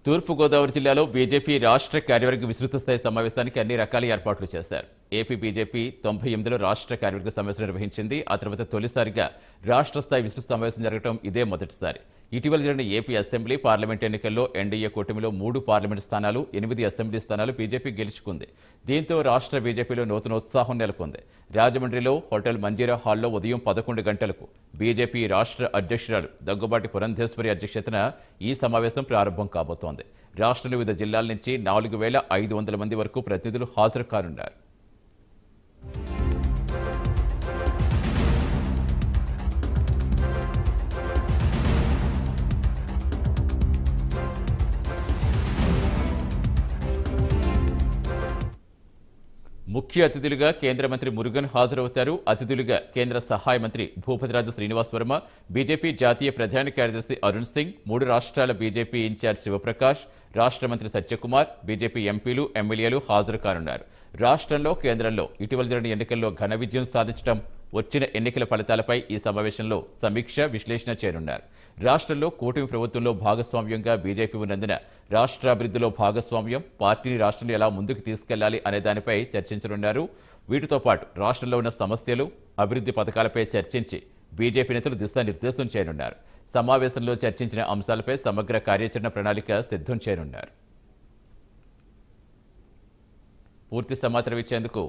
తూర్పుగోదావరి జిల్లాలో బీజేపీ రాష్ట్ర కార్యవర్గ విస్తృత స్థాయి సమావేశానికి అన్ని రకాల ఏర్పాట్లు చేశారు. ఏపీ బీజేపీ 98లో రాష్ట్ర కార్యవర్గ సమావేశం నిర్వహించింది. ఆ తర్వాత తొలిసారిగా రాష్ట్ర స్థాయి విస్తృత సమావేశం జరగడం ఇదే మొదటిసారి. ఇటీవల జరిగిన ఏపీ అసెంబ్లీ, పార్లమెంట్ ఎన్నికల్లో ఎన్డీఏ కూటమిలో 3 పార్లమెంట్ స్థానాలు, 8 అసెంబ్లీ స్థానాలు బీజేపీ గెలుచుకుంది. దీంతో రాష్ట్ర బీజేపీలో నూతనోత్సాహం నెలకొంది. రాజమండ్రిలో హోటల్ మంజీరా హాల్లో ఉదయం 11 గంటలకు బీజేపీ రాష్ట్ర అధ్యక్షురాలు దగ్గుబాటి పురంధేశ్వరి అధ్యక్షతన ఈ సమావేశం ప్రారంభం కాబోతోంది. రాష్ట్రంలో వివిధ జిల్లాల నుంచి 4,500 మంది వరకు ప్రతినిధులు హాజరు కానున్నారు. ముఖ్య అతిథులుగా కేంద్ర మంత్రి మురుగన్ హాజరవుతారు. అతిథులుగా కేంద్ర సహాయ మంత్రి భూపతిరాజు శ్రీనివాస్ వర్మ, బీజేపీ జాతీయ ప్రధాన కార్యదర్శి అరుణ్ సింగ్, 3 రాష్ట్రాల బీజేపీ ఇన్ఛార్జ్ శివప్రకాష్, రాష్ట్ర మంత్రి సత్యకుమార్, బీజేపీ ఎంపీలు, ఎమ్మెల్యేలు హాజరు కానున్నారు. రాష్ట్రంలో, కేంద్రంలో ఇటీవల జరిగిన ఎన్నికల్లో ఘన విజయం సాధించడం, వచ్చిన ఎన్నికల ఫలితాలపై ఈ సమావేశంలో సమీక్ష, విశ్లేషణ చేయనున్నారు. రాష్ట్రంలో కూటమి ప్రభుత్వంలో భాగస్వామ్యంగా బీజేపీ ఉన్నందున రాష్ట్రాభివృద్ధిలో భాగస్వామ్యం, పార్టీని రాష్ట్రంలో ఎలా ముందుకు తీసుకెళ్లాలి అనే దానిపై చర్చించనున్నారు. వీటితో పాటు రాష్ట్రంలో ఉన్న సమస్యలు, అభివృద్ధి పథకాలపై చర్చించి బీజేపీ నేతలు దిశానిర్దేశం చేయనున్నారు. సమావేశంలో చర్చించిన అంశాలపై సమగ్ర కార్యాచరణ ప్రణాళిక సిద్ధం చేయనున్నారు. పూర్తి సమాచారం ఇచ్చేందుకు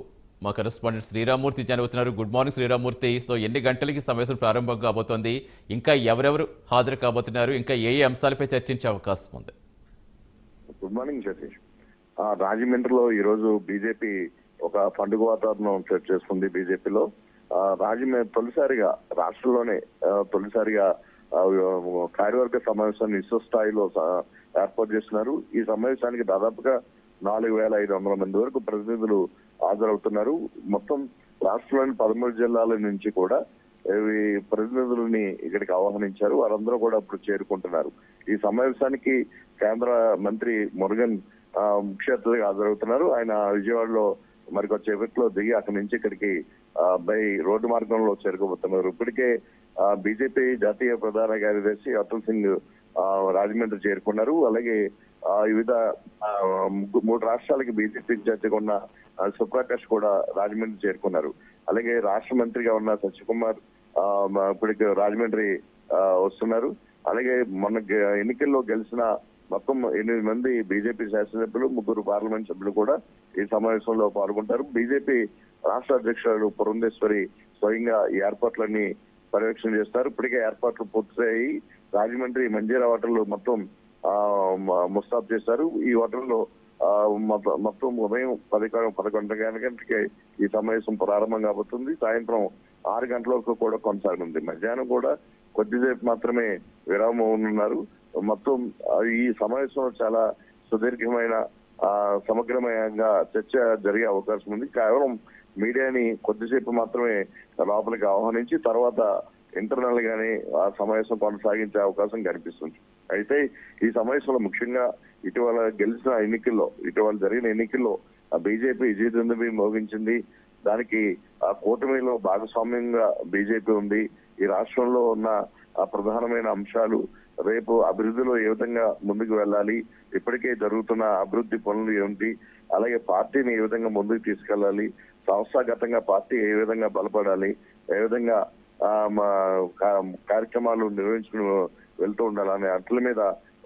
మా కరెస్పాండెంట్ శ్రీరామూర్తి జనవుతున్నారు. Good morning Sriramurthy. సో ఎన్ని గంటలకి సమావేశం ప్రారంభం కాబోతోంది, ఇంకా ఎవరెవరు హాజరు కాబోతున్నారు, ఇంకా ఏ అంశాలపై చర్చించే అవకాశం ఉంది? Good morning Satish. రాజమండ్రిలో ఈ రోజు బీజేపీ ఒక పండుగ వాతావరణం సెట్ చేస్తుంది. బీజేపీలో తొలిసారిగా రాష్ట్రంలోనే తొలిసారిగా కార్యవర్గ సమావేశాన్ని విశ్వ స్థాయిలో ఏర్పాటు చేస్తున్నారు. ఈ సమావేశానికి దాదాపుగా 4,500 మంది వరకు ప్రతినిధులు హాజరవుతున్నారు. మొత్తం రాష్ట్రంలోని 13 జిల్లాల నుంచి కూడా ఈ ప్రతినిధులని ఇక్కడికి ఆహ్వానించారు. వారందరూ కూడా ఇప్పుడు చేరుకుంటున్నారు. ఈ సమావేశానికి కేంద్ర మంత్రి మురుగన్ ముఖ్య అతిథిగా హాజరవుతున్నారు. ఆయన విజయవాడలో మరికొద్దిసేపట్లో దిగి అక్కడి నుంచి ఇక్కడికి బై రోడ్డు మార్గంలో చేరుకోబోతున్నారు. ఇప్పటికే బీజేపీ జాతీయ ప్రధాన కార్యదర్శి అతుల్ సింగ్ రాజమండ్రి చేరుకున్నారు. అలాగే వివిధ 3 రాష్ట్రాలకి బీజేపీ ఇన్ఛార్జిగా ఉన్న శివప్రకాష్ కూడా రాజమండ్రి చేరుకున్నారు. అలాగే రాష్ట్ర మంత్రిగా ఉన్న సత్యకుమార్ ఇప్పటికి రాజమండ్రి వస్తున్నారు. అలాగే మొన్న ఎన్నికల్లో గెలిచిన మొత్తం 8 మంది బీజేపీ శాసనసభ్యులు, 3 పార్లమెంట్ సభ్యులు కూడా ఈ సమావేశంలో పాల్గొంటారు. బీజేపీ రాష్ట్ర అధ్యక్షురాలు పురంధేశ్వరి స్వయంగా ఈ ఏర్పాట్లన్నీ పర్యవేక్షణ చేస్తారు. ఇప్పటికే ఏర్పాట్లు పూర్తయ్యి రాజమండ్రి మంజీరా హోటల్ మొత్తం ముస్తాబు చేశారు. ఈ హోటల్లో మొత్తం ఉదయం 11 గంటలకి ఈ సమావేశం ప్రారంభం కాబోతుంది. సాయంత్రం 6 గంటల వరకు కూడా కొనసాగనుంది. మధ్యాహ్నం కూడా కొద్దిసేపు మాత్రమే విరామం ఉన్నారు. మొత్తం ఈ సమావేశంలో చాలా సుదీర్ఘమైన సమగ్రమయంగా చర్చ జరిగే అవకాశం ఉంది. కేవలం మీడియాని కొద్దిసేపు మాత్రమే లోపలికి ఆహ్వానించి తర్వాత ఇంటర్నల్ గానే ఆ సమావేశం కొనసాగించే అవకాశం కనిపిస్తుంది. అయితే ఈ సమావేశంలో ముఖ్యంగా ఇటీవల జరిగిన ఎన్నికల్లో బీజేపీ విజయదుందుభి మోగించింది. దానికి ఆ కూటమిలో భాగస్వామ్యంగా బీజేపీ ఉంది. ఈ రాష్ట్రంలో ఉన్న ప్రధానమైన అంశాలు, రేపు అభివృద్ధిలో ఏ విధంగా ముందుకు వెళ్ళాలి, ఇప్పటికే జరుగుతున్న అభివృద్ధి పనులు ఏమిటి, అలాగే పార్టీని ఏ విధంగా ముందుకు తీసుకెళ్లాలి, సంస్థాగతంగా పార్టీ ఏ విధంగా బలపడాలి, ఏ విధంగా కార్యక్రమాలు నిర్వహించుకుని వెళ్తూ ఉండాలనే అంట్ల మీద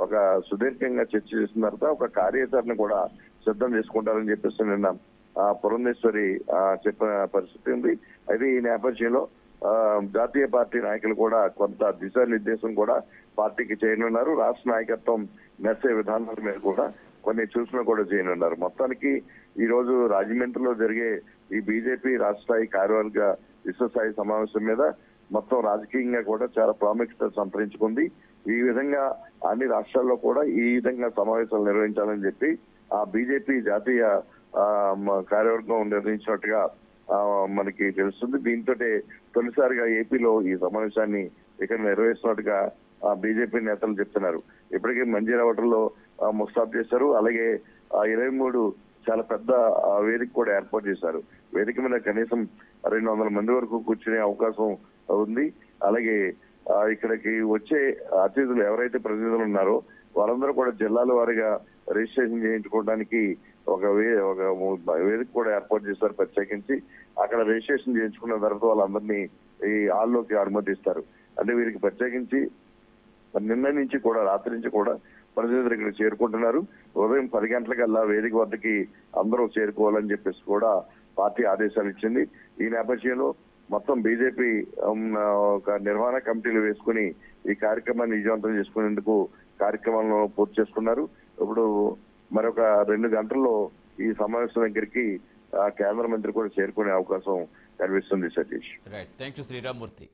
ఒక సుదీర్ఘంగా చర్చ చేసిన తర్వాత ఒక కార్యాచరణ కూడా సిద్ధం చేసుకుంటారని చెప్పేసి నిన్న పురంధేశ్వరి చెప్పిన పరిస్థితి ఉంది. అయితే ఈ నేపథ్యంలో జాతీయ పార్టీ నాయకులు కూడా కొంత దిశానిర్దేశం కూడా పార్టీకి చేయనున్నారు. రాష్ట్ర నాయకత్వం నడిచే విధానాల మీద కూడా కొన్ని సూచనలు కూడా చేయనున్నారు. మొత్తానికి ఈ రోజు రాజమండ్రిలో జరిగే ఈ బీజేపీ రాష్ట్ర స్థాయి కార్యవర్గ విశ్వస్థాయి సమావేశం మీద మొత్తం రాజకీయంగా కూడా చాలా ప్రాముఖ్యత సంతరించుకుంది. ఈ విధంగా అన్ని రాష్ట్రాల్లో కూడా ఈ విధంగా సమావేశాలు నిర్వహించాలని చెప్పి ఆ బీజేపీ జాతీయ కార్యవర్గం నిర్ణయించినట్టుగా మనకి తెలుస్తుంది. దీంతో తొలిసారిగా ఏపీలో ఈ సమావేశాన్ని ఇక్కడ నిర్వహిస్తున్నట్టుగా బీజేపీ నేతలు చెప్తున్నారు. ఇప్పటికే మంజీరా హోటల్లో ముస్తాబు చేశారు. అలాగే 23 చాలా పెద్ద వేదిక కూడా ఏర్పాటు చేశారు. వేదిక మీద కనీసం 200 మంది వరకు కూర్చునే అవకాశం ఉంది. అలాగే ఇక్కడికి వచ్చే అతిథులు ఎవరైతే ప్రతినిధులు ఉన్నారో వాళ్ళందరూ కూడా జిల్లాల వారీగా రిజిస్ట్రేషన్ చేయించుకోవడానికి ఒక వేదిక కూడా ఏర్పాటు చేశారు ప్రత్యేకించి. అక్కడ రిజిస్ట్రేషన్ చేయించుకున్న తర్వాత వాళ్ళందరినీ ఈ హాల్లోకి అనుమతిస్తారు. అంటే వీరికి ప్రత్యేకించి నిన్న నుంచి కూడా రాత్రి నుంచి కూడా ప్రతినిధులు ఇక్కడ చేరుకుంటున్నారు. ఉదయం 10 గంటలకల్లా వేదిక వద్దకి అందరూ చేరుకోవాలని చెప్పేసి కూడా పార్టీ ఆదేశాలు ఇచ్చింది. ఈ నేపథ్యంలో మొత్తం బీజేపీ ఒక నిర్వహణ కమిటీలు వేసుకుని ఈ కార్యక్రమాన్ని విజయవంతం చేసుకునేందుకు కార్యక్రమాలను పూర్తి చేసుకున్నారు. ఇప్పుడు మరొక 2 గంటల్లో ఈ సమావేశం దగ్గరికి కేంద్ర మంత్రి కూడా చేరుకునే అవకాశం కనిపిస్తుంది. Satish. Right, thank you Sriramamurthy.